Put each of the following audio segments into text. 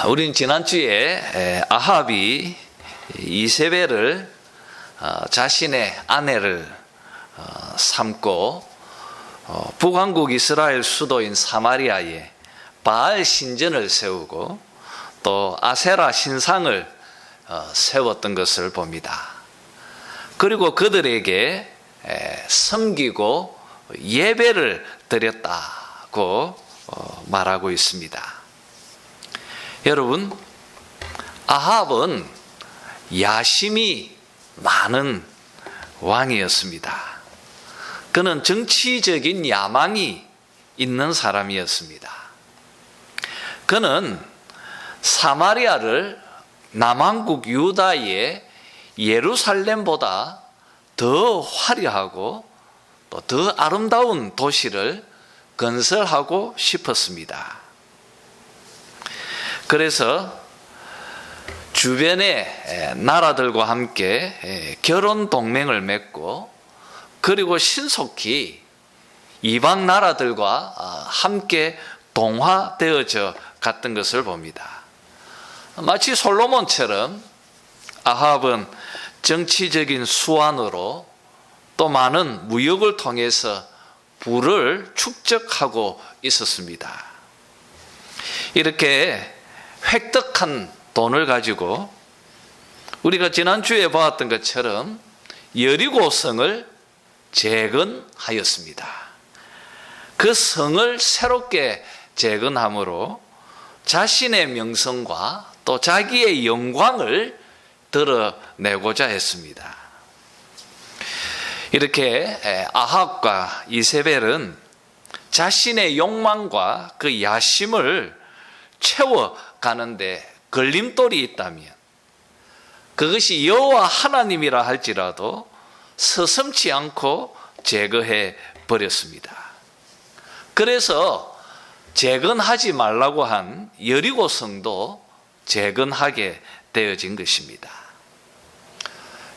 우린 지난주에 아합이 이세벨을 자신의 아내를 삼고 북왕국 이스라엘 수도인 사마리아에 바알 신전을 세우고 또 아세라 신상을 세웠던 것을 봅니다. 그리고 그들에게 섬기고 예배를 드렸다고 말하고 있습니다. 여러분, 아합은 야심이 많은 왕이었습니다. 그는 정치적인 야망이 있는 사람이었습니다. 그는 사마리아를 남왕국 유다의 예루살렘보다 더 화려하고 또 더 아름다운 도시를 건설하고 싶었습니다. 그래서 주변의 나라들과 함께 결혼 동맹을 맺고 그리고 신속히 이방 나라들과 함께 동화되어져 갔던 것을 봅니다. 마치 솔로몬처럼 아합은 정치적인 수완으로 또 많은 무역을 통해서 부를 축적하고 있었습니다. 이렇게 획득한 돈을 가지고 우리가 지난주에 보았던 것처럼 여리고성을 재건하였습니다. 그 성을 새롭게 재건함으로 자신의 명성과 또 자기의 영광을 드러내고자 했습니다. 이렇게 아합과 이세벨은 자신의 욕망과 그 야심을 채워가는데 걸림돌이 있다면 그것이 여호와 하나님이라 할지라도 서슴지 않고 제거해 버렸습니다. 그래서 재건하지 말라고 한 여리고성도 재건하게 되어진 것입니다.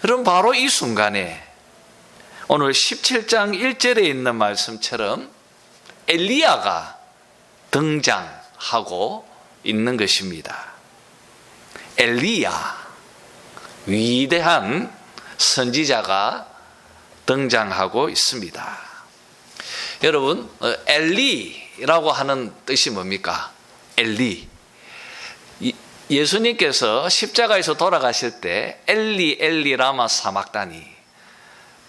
여러분, 바로 이 순간에 오늘 17장 1절에 있는 말씀처럼 엘리야가 등장하고 있는 것입니다. 엘리야, 위대한 선지자가 등장하고 있습니다. 여러분, 엘리라고 하는 뜻이 뭡니까? 엘리. 예수님께서 십자가에서 돌아가실 때 엘리 엘리 라마 사막다니,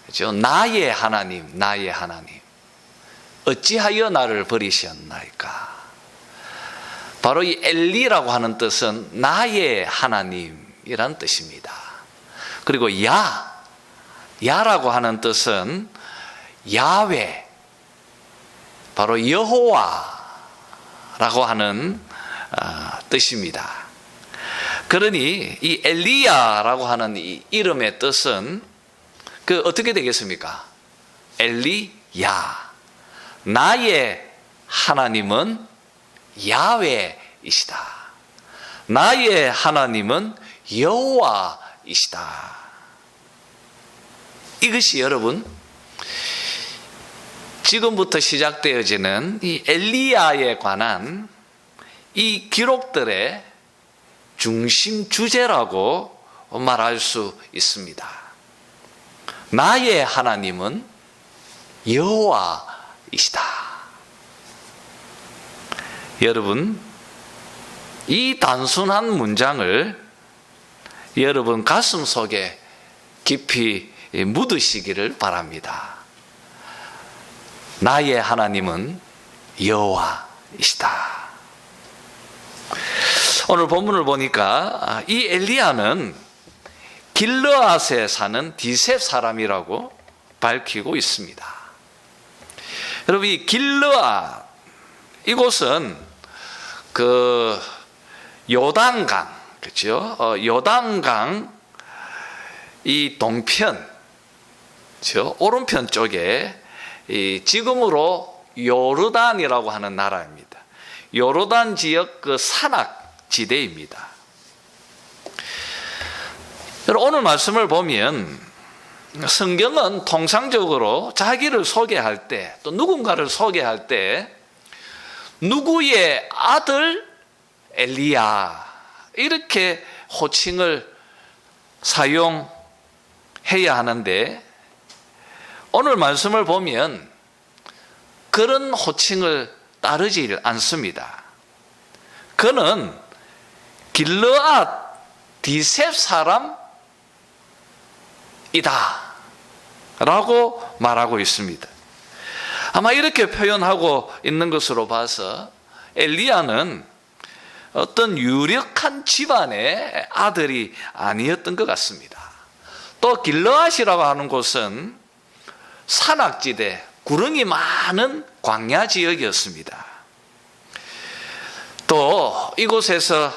그렇죠? 나의 하나님, 나의 하나님, 어찌하여 나를 버리셨나이까? 바로 이 엘리라고 하는 뜻은 나의 하나님이란 뜻입니다. 그리고 야라고 하는 뜻은 야훼, 바로 여호와라고 하는 뜻입니다. 그러니 이 엘리야라고 하는 이 이름의 뜻은 어떻게 되겠습니까? 엘리야, 나의 하나님은 야훼이시다. 나의 하나님은 여호와이시다. 이것이 여러분, 지금부터 시작되어지는 이 엘리야에 관한 이 기록들의 중심 주제라고 말할 수 있습니다. 나의 하나님은 여호와이시다. 여러분, 이 단순한 문장을 여러분 가슴 속에 깊이 묻으시기를 바랍니다. 나의 하나님은 여호와이시다. 오늘 본문을 보니까 이 엘리야는 길르앗에 사는 디셉 사람이라고 밝히고 있습니다. 여러분, 이 길르앗, 이곳은 요단강, 그렇죠? 요단강 이 동편, 그렇죠? 오른편 쪽에 지금으로 요르단이라고 하는 나라입니다. 요르단 지역 산악 지대입니다. 오늘 말씀을 보면 성경은 통상적으로 자기를 소개할 때, 또 누군가를 소개할 때 누구의 아들 엘리야 이렇게 호칭을 사용해야 하는데 오늘 말씀을 보면 그런 호칭을 따르지 않습니다. 그는 길르앗 디셉 사람이다 라고 말하고 있습니다. 아마 이렇게 표현하고 있는 것으로 봐서 엘리야는 어떤 유력한 집안의 아들이 아니었던 것 같습니다. 또 길르앗이라고 하는 곳은 산악지대, 구릉이 많은 광야 지역이었습니다. 또 이곳에서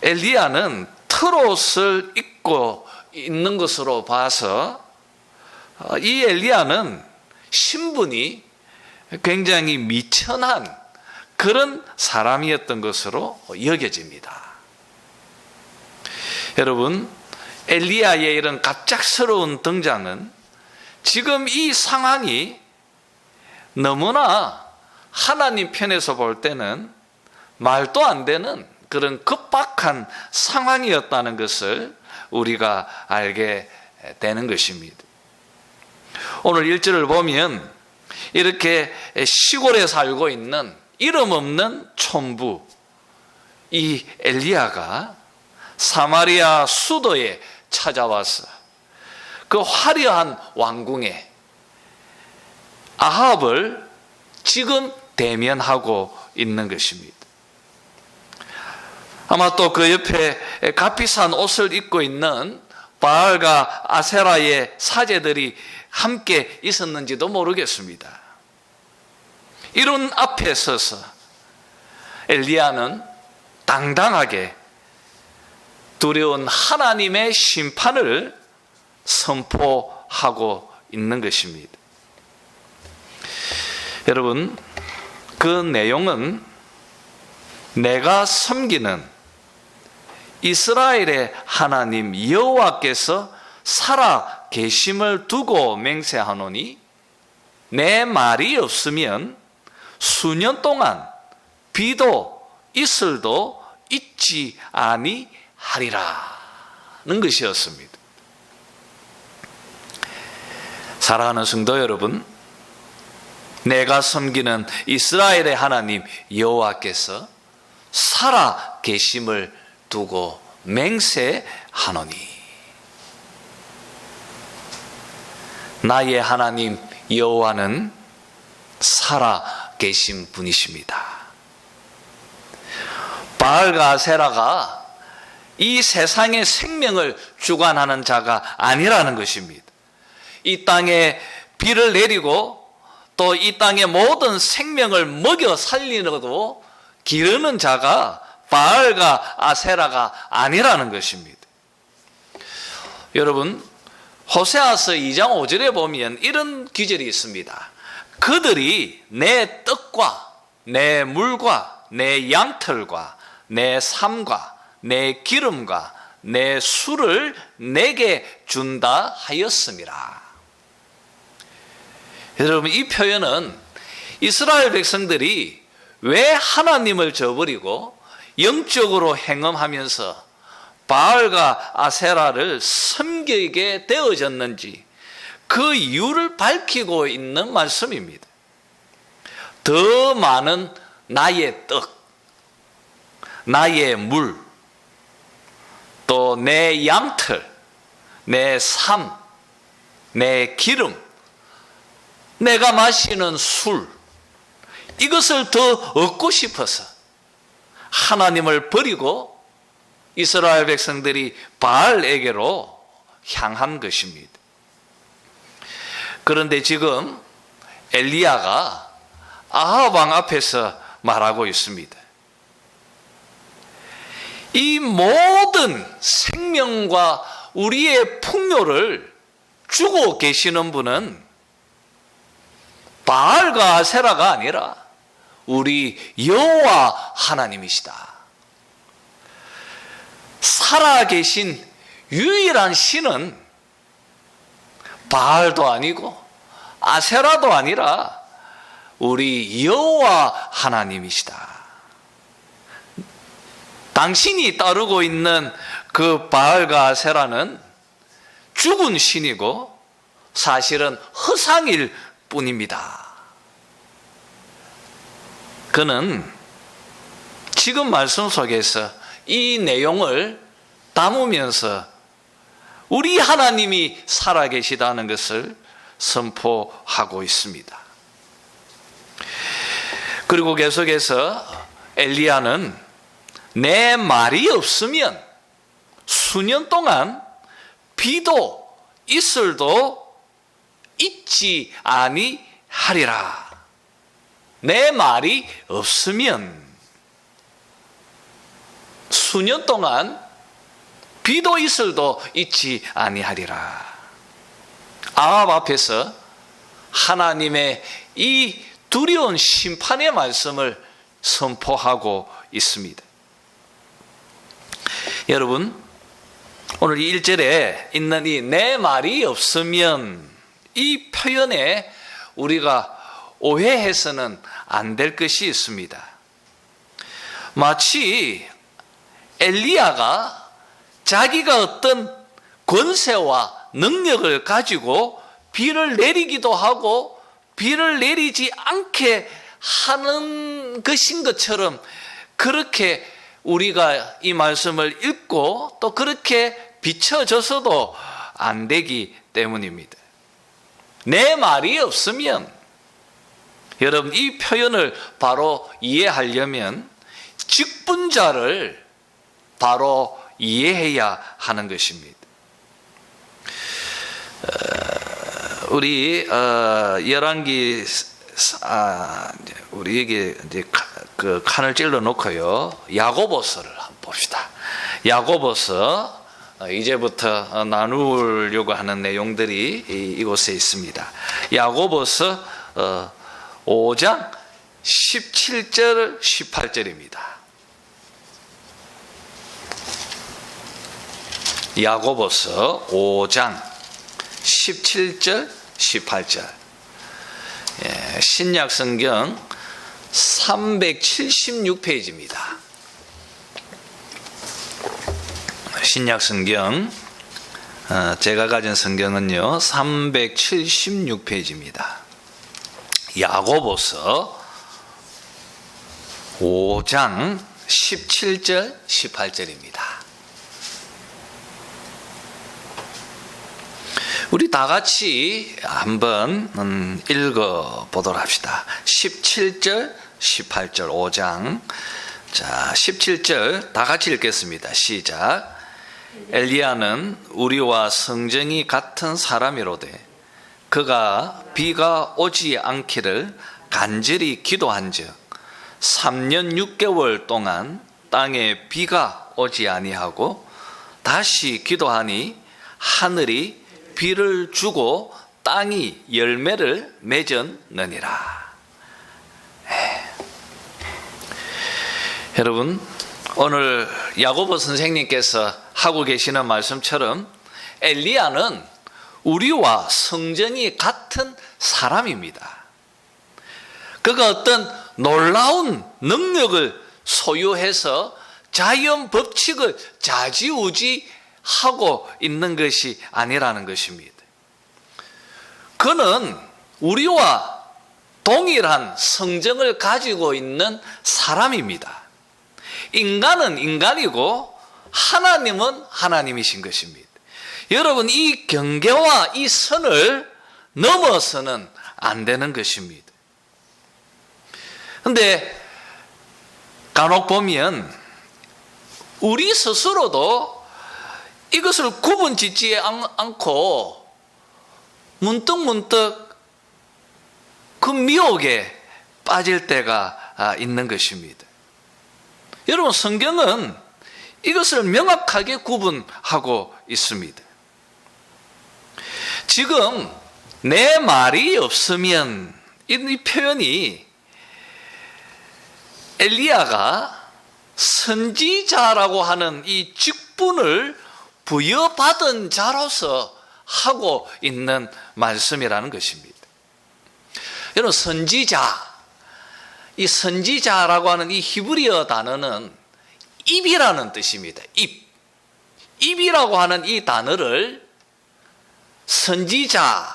엘리야는 트롯을 입고 있는 것으로 봐서 이 엘리야는 신분이 굉장히 미천한 그런 사람이었던 것으로 여겨집니다. 여러분, 엘리야의 이런 갑작스러운 등장은 지금 이 상황이 너무나 하나님 편에서 볼 때는 말도 안 되는 그런 급박한 상황이었다는 것을 우리가 알게 되는 것입니다. 오늘 1절을 보면 이렇게 시골에 살고 있는 이름 없는 촌부 이 엘리야가 사마리아 수도에 찾아와서 그 화려한 왕궁에 아합을 지금 대면하고 있는 것입니다. 아마 또 그 옆에 값비싼 옷을 입고 있는 바알과 아세라의 사제들이 함께 있었는지도 모르겠습니다. 이런 앞에 서서 엘리야는 당당하게 두려운 하나님의 심판을 선포하고 있는 것입니다. 여러분, 그 내용은 내가 섬기는 이스라엘의 하나님 여호와께서 살아 계심을 두고 맹세하노니 내 말이 없으면 수년 동안 비도 이슬도 있지 아니하리라는 것이었습니다. 사랑하는 성도 여러분, 내가 섬기는 이스라엘의 하나님 여호와께서 살아 계심을 두고 맹세하노니 나의 하나님 여호와는 살아 계신 분이십니다. 바알과 아세라가 이 세상의 생명을 주관하는 자가 아니라는 것입니다. 이 땅에 비를 내리고 또 이 땅의 모든 생명을 먹여 살리려고 기르는 자가 바알과 아세라가 아니라는 것입니다. 여러분, 호세아서 2장 5절에 보면 이런 기절이 있습니다. 그들이 내 떡과 내 물과 내 양털과 내 삶과 내 기름과 내 술을 내게 준다 하였음이라. 여러분, 이 표현은 이스라엘 백성들이 왜 하나님을 저버리고 영적으로 행음하면서 바알과 아세라를 섬기게 되어졌는지 그 이유를 밝히고 있는 말씀입니다. 더 많은 나의 떡, 나의 물, 또 내 양털, 내 삶, 내 기름, 내가 마시는 술, 이것을 더 얻고 싶어서 하나님을 버리고 이스라엘 백성들이 바알에게로 향한 것입니다. 그런데 지금 엘리야가 아합 왕 앞에서 말하고 있습니다. 이 모든 생명과 우리의 풍요를 주고 계시는 분은 바알과 아세라가 아니라 우리 여호와 하나님이시다. 살아계신 유일한 신은 바알도 아니고 아세라도 아니라 우리 여호와 하나님이시다. 당신이 따르고 있는 그 바알과 아세라는 죽은 신이고 사실은 허상일 뿐입니다. 그는 지금 말씀 속에서 이 내용을 담으면서 우리 하나님이 살아계시다는 것을 선포하고 있습니다. 그리고 계속해서 엘리야는 내 말이 없으면 수년 동안 비도 이슬도 있지 아니하리라. 내 말이 없으면 수년 동안 비도 이슬도 있지 아니하리라. 아합 앞에서 하나님의 이 두려운 심판의 말씀을 선포하고 있습니다. 여러분, 오늘 이 1절에 있는 이 내 말이 없으면 이 표현에 우리가 오해해서는 안 될 것이 있습니다. 마치 엘리야가 자기가 어떤 권세와 능력을 가지고 비를 내리기도 하고 비를 내리지 않게 하는 것인 것처럼 그렇게 우리가 이 말씀을 읽고 또 그렇게 비춰져서도 안 되기 때문입니다. 내 말이 없으면, 여러분 이 표현을 바로 이해하려면 직분자를 바로 이해해야 하는 것입니다. 우리 열왕기 우리에게 이제 그 칸을 찔러 놓고요. 야고보서를 한번 봅시다. 야고보서 이제부터 나누려고 하는 내용들이 이곳에 있습니다. 야고보서 5장 17절 18절입니다. 야고보서 5장 17절 18절. 신약성경 376페이지입니다. 신약성경 제가 가진 성경은요 376페이지입니다. 야고보서 5장 17절 18절입니다. 우리 다 같이 한번 읽어보도록 합시다. 17절 18절 5장. 자, 17절 다 같이 읽겠습니다. 시작. 엘리야는 우리와 성정이 같은 사람이로되 그가 비가 오지 않기를 간절히 기도한즉 3년 6개월 동안 땅에 비가 오지 아니하고 다시 기도하니 하늘이 비를 주고 땅이 열매를 맺었느니라. 여러분, 오늘 야고보 선생님께서 하고 계시는 말씀처럼 엘리야는 우리와 성정이 같은 사람입니다. 그가 어떤 놀라운 능력을 소유해서 자연 법칙을 좌지우지하고 있는 것이 아니라는 것입니다. 그는 우리와 동일한 성정을 가지고 있는 사람입니다. 인간은 인간이고 하나님은 하나님이신 것입니다. 여러분, 이 경계와 이 선을 넘어서는 안 되는 것입니다. 그런데 간혹 보면 우리 스스로도 이것을 구분 짓지 않고 문득문득 그 미혹에 빠질 때가 있는 것입니다. 여러분, 성경은 이것을 명확하게 구분하고 있습니다. 지금 내 말이 없으면 이 표현이 엘리야가 선지자라고 하는 이 직분을 부여받은 자로서 하고 있는 말씀이라는 것입니다. 여러분, 선지자, 이 선지자라고 하는 이 히브리어 단어는 입이라는 뜻입니다. 입. 입이라고 하는 이 단어를 선지자라고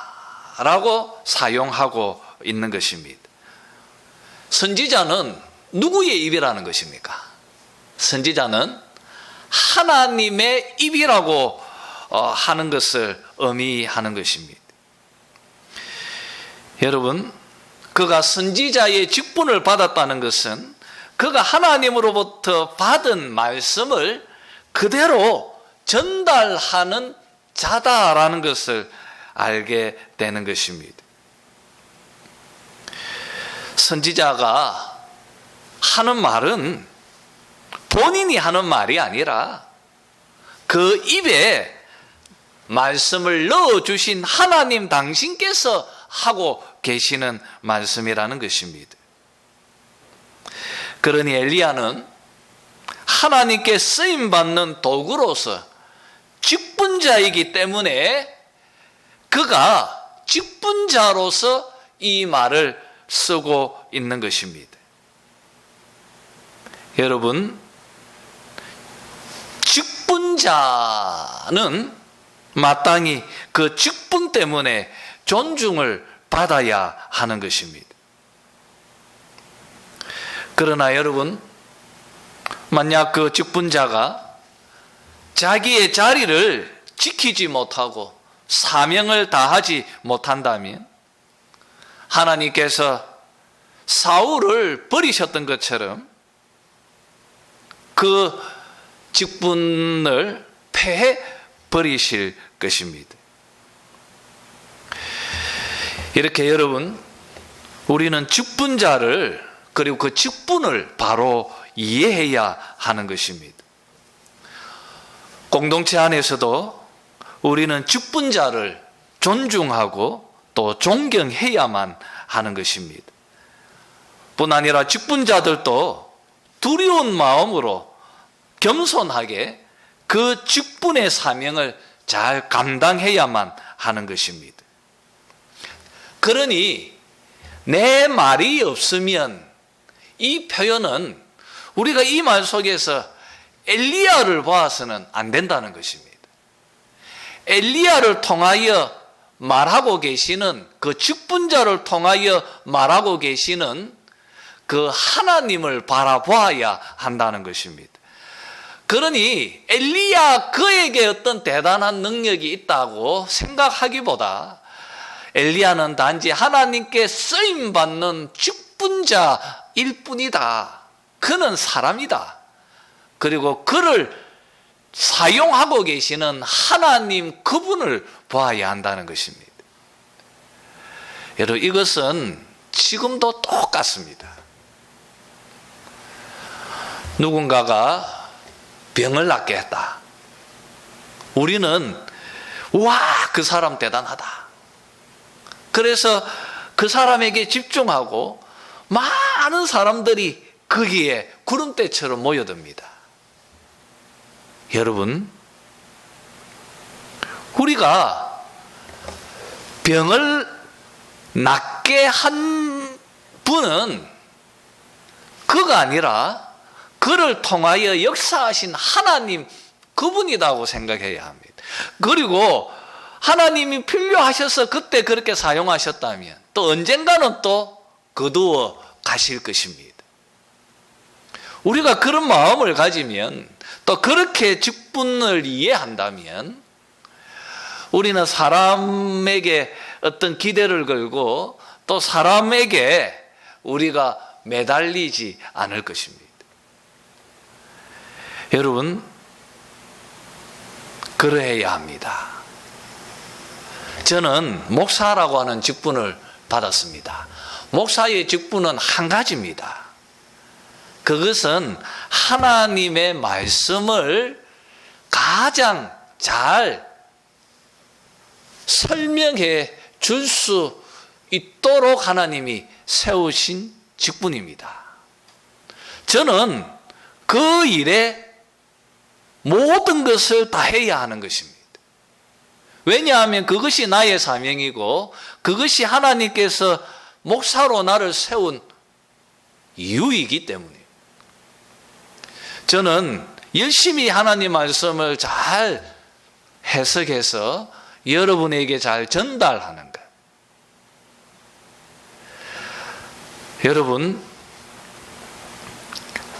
사용하고 있는 것입니다. 선지자는 누구의 입이라는 것입니까? 선지자는 하나님의 입이라고 하는 것을 의미하는 것입니다. 여러분, 그가 선지자의 직분을 받았다는 것은 그가 하나님으로부터 받은 말씀을 그대로 전달하는 자다라는 것을 알게 되는 것입니다. 선지자가 하는 말은 본인이 하는 말이 아니라 그 입에 말씀을 넣어주신 하나님 당신께서 하고 계시는 말씀이라는 것입니다. 그러니 엘리야는 하나님께 쓰임받는 도구로서 직분자이기 때문에 그가 직분자로서 이 말을 쓰고 있는 것입니다. 여러분, 직분자는 마땅히 그 직분 때문에 존중을 받아야 하는 것입니다. 그러나 여러분, 만약 그 직분자가 자기의 자리를 지키지 못하고 사명을 다하지 못한다면 하나님께서 사울을 버리셨던 것처럼 그 직분을 폐해 버리실 것입니다. 이렇게 여러분, 우리는 직분자를 그리고 그 직분을 바로 이해해야 하는 것입니다. 공동체 안에서도 우리는 직분자를 존중하고 또 존경해야만 하는 것입니다. 뿐 아니라 직분자들도 두려운 마음으로 겸손하게 그 직분의 사명을 잘 감당해야만 하는 것입니다. 그러니 내 말이 없으면, 이 표현은 우리가 이 말 속에서 엘리야를 봐서는 안 된다는 것입니다. 엘리야를 통하여 말하고 계시는, 그 직분자를 통하여 말하고 계시는 그 하나님을 바라보아야 한다는 것입니다. 그러니 엘리야 그에게 어떤 대단한 능력이 있다고 생각하기보다 엘리야는 단지 하나님께 쓰임받는 직분자일 뿐이다. 그는 사람이다. 그리고 그를 사용하고 계시는 하나님 그분을 보아야 한다는 것입니다. 여러분, 이것은 지금도 똑같습니다. 누군가가 병을 낫게 했다. 우리는 와, 그 사람 대단하다. 그래서 그 사람에게 집중하고 많은 사람들이 거기에 구름대처럼 모여듭니다. 여러분, 우리가 병을 낫게 한 분은 그가 아니라 그를 통하여 역사하신 하나님 그분이라고 생각해야 합니다. 그리고 하나님이 필요하셔서 그때 그렇게 사용하셨다면 또 언젠가는 또 거두어 가실 것입니다. 우리가 그런 마음을 가지면, 또 그렇게 직분을 이해한다면 우리는 사람에게 어떤 기대를 걸고 또 사람에게 우리가 매달리지 않을 것입니다. 여러분, 그러해야 합니다. 저는 목사라고 하는 직분을 받았습니다. 목사의 직분은 한 가지입니다. 그것은 하나님의 말씀을 가장 잘 설명해 줄 수 있도록 하나님이 세우신 직분입니다. 저는 그 일에 모든 것을 다 해야 하는 것입니다. 왜냐하면 그것이 나의 사명이고 그것이 하나님께서 목사로 나를 세운 이유이기 때문이에요. 저는 열심히 하나님 말씀을 잘 해석해서 여러분에게 잘 전달하는 것. 여러분,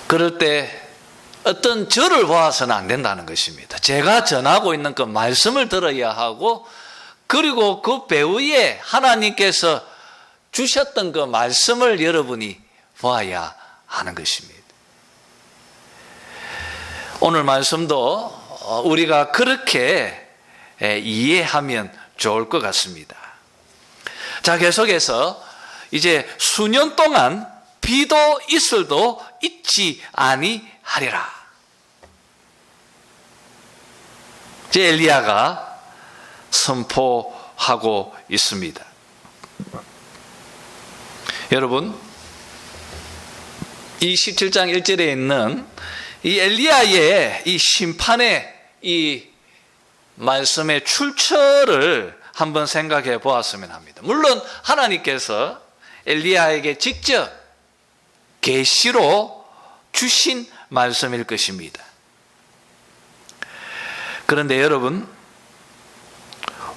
그럴 때 어떤 저를 보아서는 안 된다는 것입니다. 제가 전하고 있는 그 말씀을 들어야 하고, 그리고 그 배후에 하나님께서 주셨던 그 말씀을 여러분이 보아야 하는 것입니다. 오늘 말씀도 우리가 그렇게 이해하면 좋을 것 같습니다. 자, 계속해서 이제 수년 동안 비도 이슬도 있지 아니하리라. 이제 엘리야가 선포하고 있습니다. 여러분, 이 17장 1절에 있는 이 엘리야의 이 심판의 이 말씀의 출처를 한번 생각해 보았으면 합니다. 물론 하나님께서 엘리야에게 직접 계시로 주신 말씀일 것입니다. 그런데 여러분,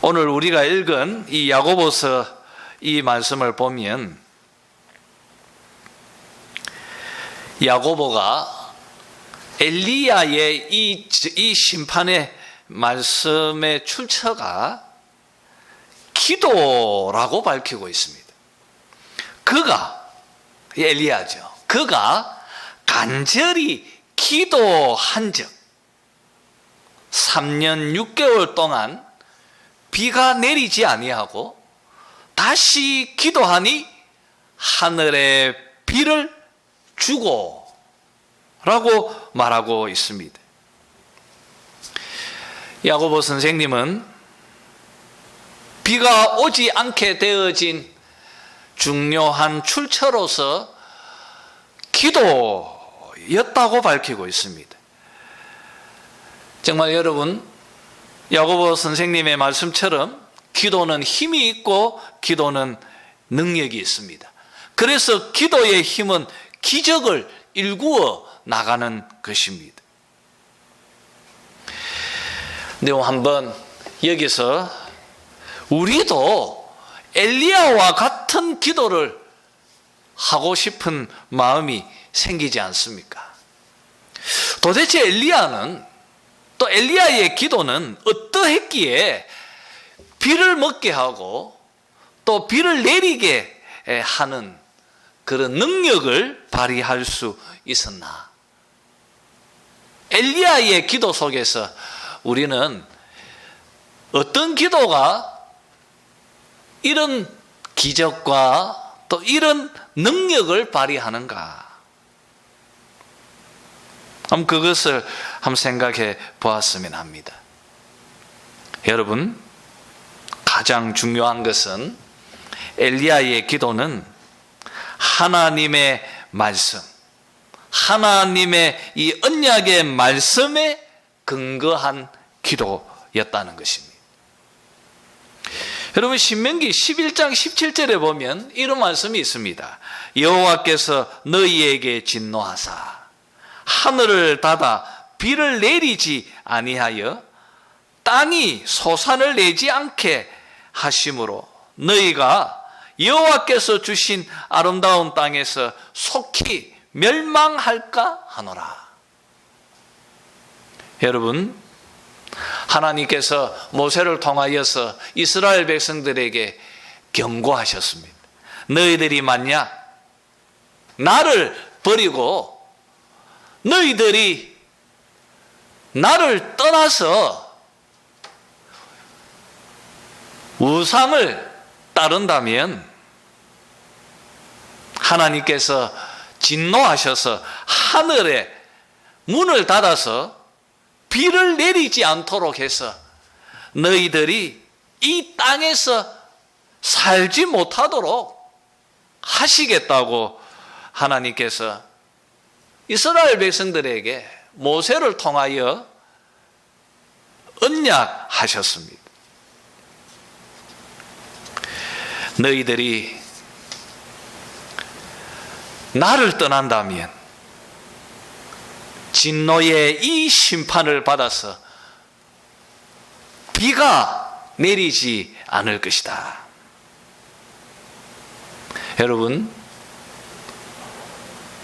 오늘 우리가 읽은 이 야고보서 이 말씀을 보면 야고보가 엘리야의 이 심판의 말씀의 출처가 기도라고 밝히고 있습니다. 그가, 엘리야죠. 그가 간절히 기도한 적 3년 6개월 동안 비가 내리지 아니하고 다시 기도하니 하늘에 비를 주고 라고 말하고 있습니다. 야고보 선생님은 비가 오지 않게 되어진 중요한 출처로서 기도였다고 밝히고 있습니다. 정말 여러분, 야고보 선생님의 말씀처럼 기도는 힘이 있고 기도는 능력이 있습니다. 그래서 기도의 힘은 기적을 일구어 나가는 것입니다. 근데 한번 여기서 우리도 엘리야와 같은 기도를 하고 싶은 마음이 생기지 않습니까? 도대체 엘리야는, 또 엘리야의 기도는 어떠했기에 비를 먹게 하고 또 비를 내리게 하는 그런 능력을 발휘할 수 있었나? 엘리야의 기도 속에서 우리는 어떤 기도가 이런 기적과 또 이런 능력을 발휘하는가? 그것을 한번 생각해 보았으면 합니다. 여러분, 가장 중요한 것은 엘리야의 기도는 하나님의 말씀, 하나님의 이 언약의 말씀에 근거한 기도였다는 것입니다. 여러분, 신명기 11장 17절에 보면 이런 말씀이 있습니다. 여호와께서 너희에게 진노하사 하늘을 닫아 비를 내리지 아니하여 땅이 소산을 내지 않게 하심으로 너희가 여호와께서 주신 아름다운 땅에서 속히 멸망할까 하노라. 여러분, 하나님께서 모세를 통하여서 이스라엘 백성들에게 경고하셨습니다. 너희들이 만약 나를 버리고 너희들이 나를 떠나서 우상을 따른다면 하나님께서 진노하셔서 하늘에 문을 닫아서 비를 내리지 않도록 해서 너희들이 이 땅에서 살지 못하도록 하시겠다고 하나님께서 이스라엘 백성들에게 모세를 통하여 언약하셨습니다. 너희들이 나를 떠난다면 진노의 이 심판을 받아서 비가 내리지 않을 것이다. 여러분,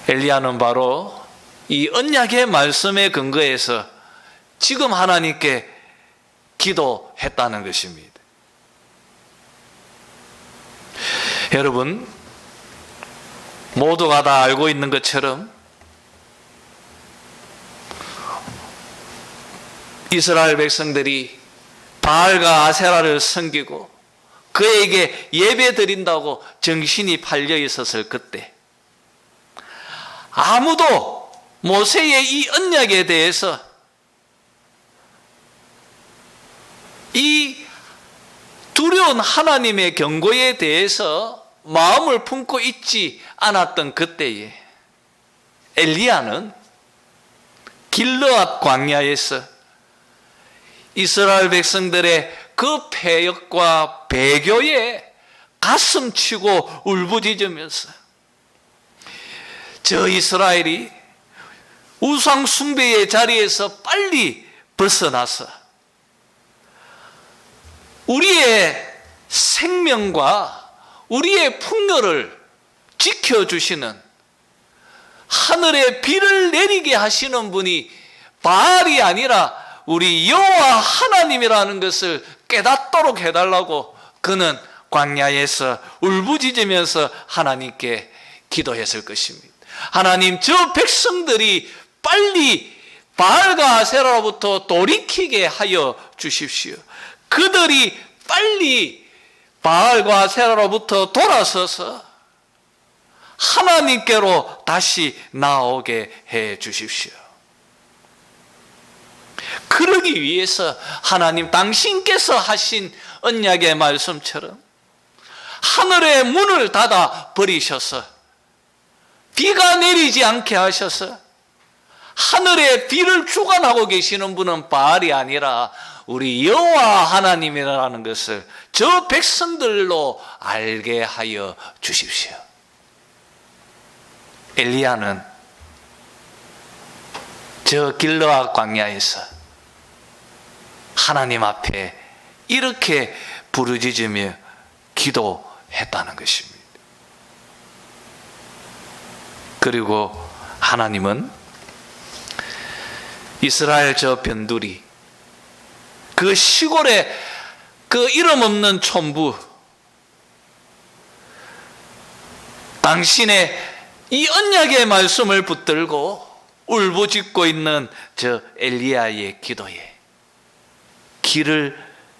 엘리야는 바로 이 언약의 말씀에 근거해서 지금 하나님께 기도했다는 것입니다. 여러분, 모두가 다 알고 있는 것처럼 이스라엘 백성들이 바알과 아세라를 섬기고 그에게 예배 드린다고 정신이 팔려 있었을 그때 아무도 모세의 이 언약에 대해서 이 두려운 하나님의 경고에 대해서 마음을 품고 있지 않았던 그때에 엘리야는 길르앗 광야에서 이스라엘 백성들의 그 패역과 배교에 가슴치고 울부짖으면서 저 이스라엘이 우상 숭배의 자리에서 빨리 벗어나서 우리의 생명과 우리의 풍요를 지켜주시는 하늘에 비를 내리게 하시는 분이 바알이 아니라 우리 여호와 하나님이라는 것을 깨닫도록 해달라고 그는 광야에서 울부짖으면서 하나님께 기도했을 것입니다. 하나님, 저 백성들이 빨리 바알과 아세라로부터 돌이키게 하여 주십시오. 그들이 빨리 바알과 아세라로부터 돌아서서 하나님께로 다시 나오게 해 주십시오. 그러기 위해서 하나님 당신께서 하신 언약의 말씀처럼 하늘의 문을 닫아 버리셔서 비가 내리지 않게 하셔서 하늘에 비를 주관하고 계시는 분은 바알이 아니라 우리 여호와 하나님이라는 것을 저 백성들로 알게 하여 주십시오. 엘리야는 저 길르앗 광야에서 하나님 앞에 이렇게 부르짖으며 기도했다는 것입니다. 그리고 하나님은 이스라엘 저 변두리, 그 시골의 그 이름 없는 촌부, 당신의 이 언약의 말씀을 붙들고 울부짖고 있는 저 엘리야의 기도에 귀를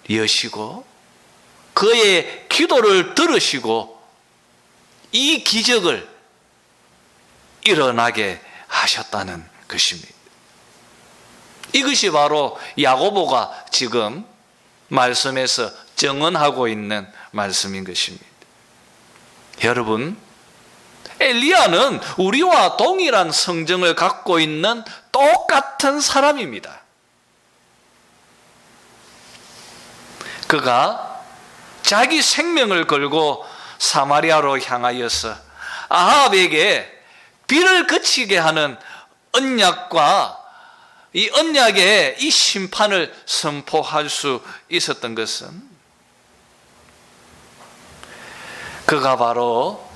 여시고 그의 기도를 들으시고 이 기적을 일어나게 하셨다는 것입니다. 이것이 바로 야고보가 지금 말씀에서 증언하고 있는 말씀인 것입니다. 여러분, 엘리야는 우리와 동일한 성정을 갖고 있는 똑같은 사람입니다. 그가 자기 생명을 걸고 사마리아로 향하여서 아합에게 비를 그치게 하는 언약과 이 언약의 이 심판을 선포할 수 있었던 것은 그가 바로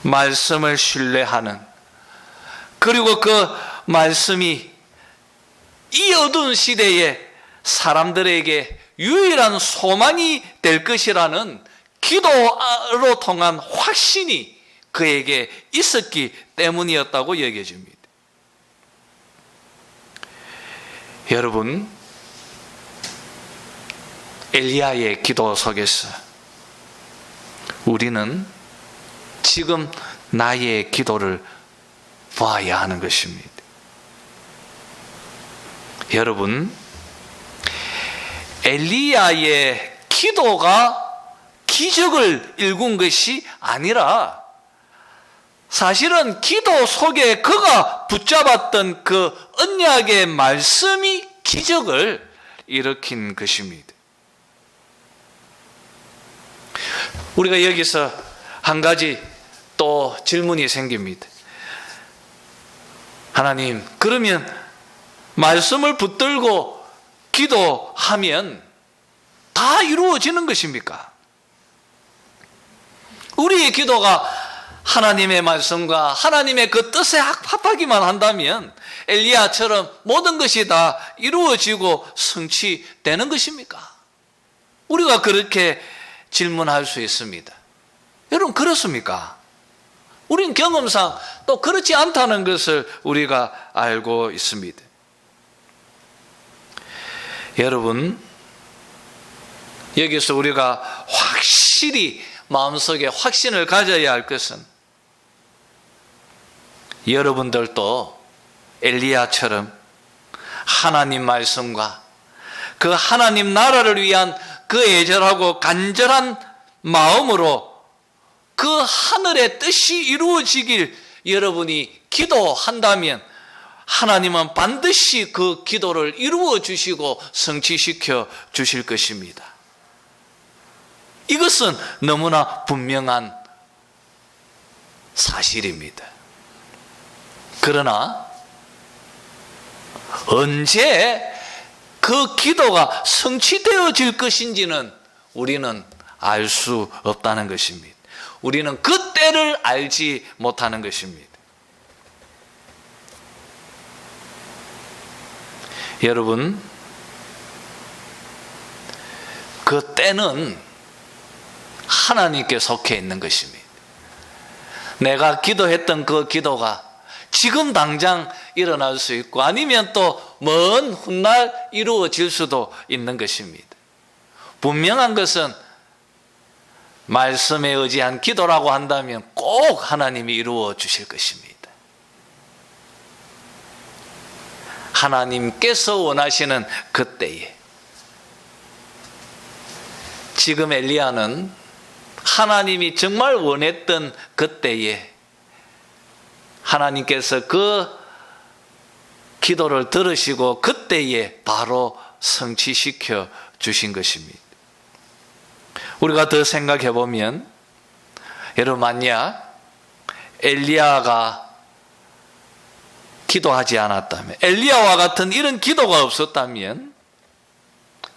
말씀을 신뢰하는, 그리고 그 말씀이 이 어두운 시대에 사람들에게 유일한 소망이 될 것이라는 기도로 통한 확신이 그에게 있었기 때문이었다고 여겨집니다. 여러분, 엘리야의 기도 속에서 우리는 지금 나의 기도를 봐야 하는 것입니다. 여러분, 엘리야의 기도가 기적을 일군 것이 아니라 사실은 기도 속에 그가 붙잡았던 그 언약의 말씀이 기적을 일으킨 것입니다. 우리가 여기서 한 가지 또 질문이 생깁니다. 하나님, 그러면 말씀을 붙들고 기도하면 다 이루어지는 것입니까? 우리의 기도가 하나님의 말씀과 하나님의 그 뜻에 합하기만 한다면 엘리야처럼 모든 것이 다 이루어지고 성취되는 것입니까? 우리가 그렇게 질문할 수 있습니다. 여러분, 그렇습니까? 우린 경험상 또 그렇지 않다는 것을 우리가 알고 있습니다. 여러분, 여기서 우리가 확실히 마음속에 확신을 가져야 할 것은 여러분들도 엘리야처럼 하나님 말씀과 그 하나님 나라를 위한 그 애절하고 간절한 마음으로 그 하늘의 뜻이 이루어지길 여러분이 기도한다면 하나님은 반드시 그 기도를 이루어 주시고 성취시켜 주실 것입니다. 이것은 너무나 분명한 사실입니다. 그러나 언제 그 기도가 성취되어질 것인지는 우리는 알 수 없다는 것입니다. 우리는 그 때를 알지 못하는 것입니다. 여러분, 그 때는 하나님께 속해 있는 것입니다. 내가 기도했던 그 기도가 지금 당장 일어날 수 있고 아니면 또 먼 훗날 이루어질 수도 있는 것입니다. 분명한 것은 말씀에 의지한 기도라고 한다면 꼭 하나님이 이루어 주실 것입니다. 하나님께서 원하시는 그때에 지금 엘리야는 하나님이 정말 원했던 그때에 하나님께서 그 기도를 들으시고 그때에 바로 성취시켜 주신 것입니다. 우리가 더 생각해 보면 여러분, 만약 엘리야가 기도하지 않았다면, 엘리야와 같은 이런 기도가 없었다면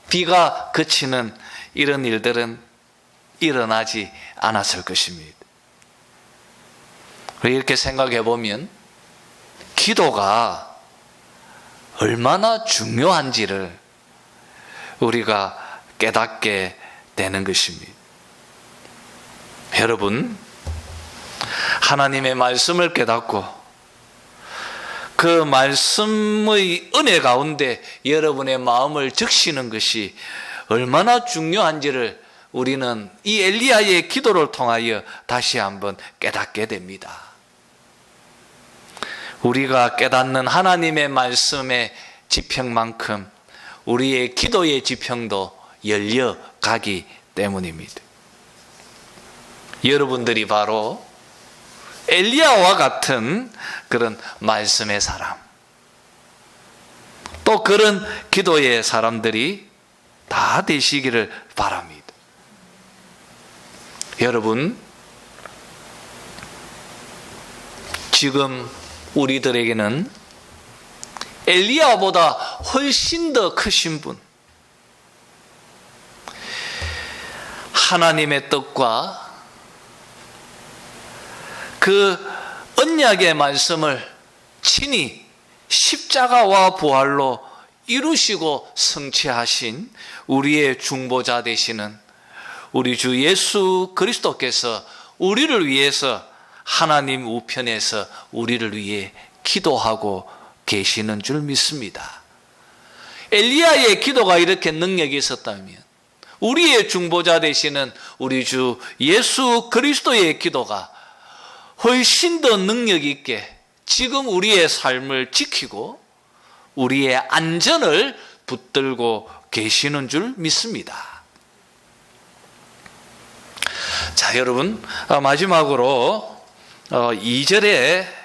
비가 그치는 이런 일들은 일어나지 않았을 것입니다. 이렇게 생각해 보면 기도가 얼마나 중요한지를 우리가 깨닫게 되는 것입니다. 여러분, 하나님의 말씀을 깨닫고 그 말씀의 은혜 가운데 여러분의 마음을 적시는 것이 얼마나 중요한지를 우리는 이 엘리야의 기도를 통하여 다시 한번 깨닫게 됩니다. 우리가 깨닫는 하나님의 말씀의 지평만큼 우리의 기도의 지평도 열려가기 때문입니다. 여러분들이 바로 엘리야와 같은 그런 말씀의 사람, 또 그런 기도의 사람들이 다 되시기를 바랍니다. 여러분, 지금 우리들에게는 엘리야보다 훨씬 더 크신 분, 하나님의 뜻과 그 언약의 말씀을 친히 십자가와 부활로 이루시고 성취하신 우리의 중보자 되시는 우리 주 예수 그리스도께서 우리를 위해서 하나님 우편에서 우리를 위해 기도하고 계시는 줄 믿습니다. 엘리야의 기도가 이렇게 능력이 있었다면 우리의 중보자 되시는 우리 주 예수 그리스도의 기도가 훨씬 더 능력 있게 지금 우리의 삶을 지키고 우리의 안전을 붙들고 계시는 줄 믿습니다. 자, 여러분, 마지막으로 2절에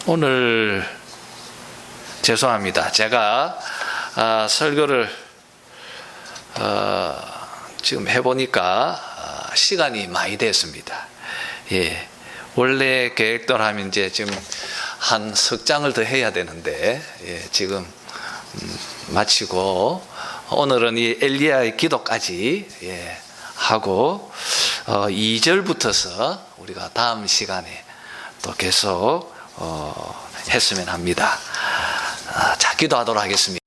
오늘 죄송합니다. 제가 설교를 지금 해보니까 시간이 많이 됐습니다. 예, 원래 계획대로 하면 이제 지금 한 석 장을 더 해야 되는데, 예, 지금 마치고 오늘은 이 엘리야의 기도까지, 예, 하고 2절부터서 우리가 다음 시간에 또 계속 했으면 합니다. 자, 기도하도록 하겠습니다.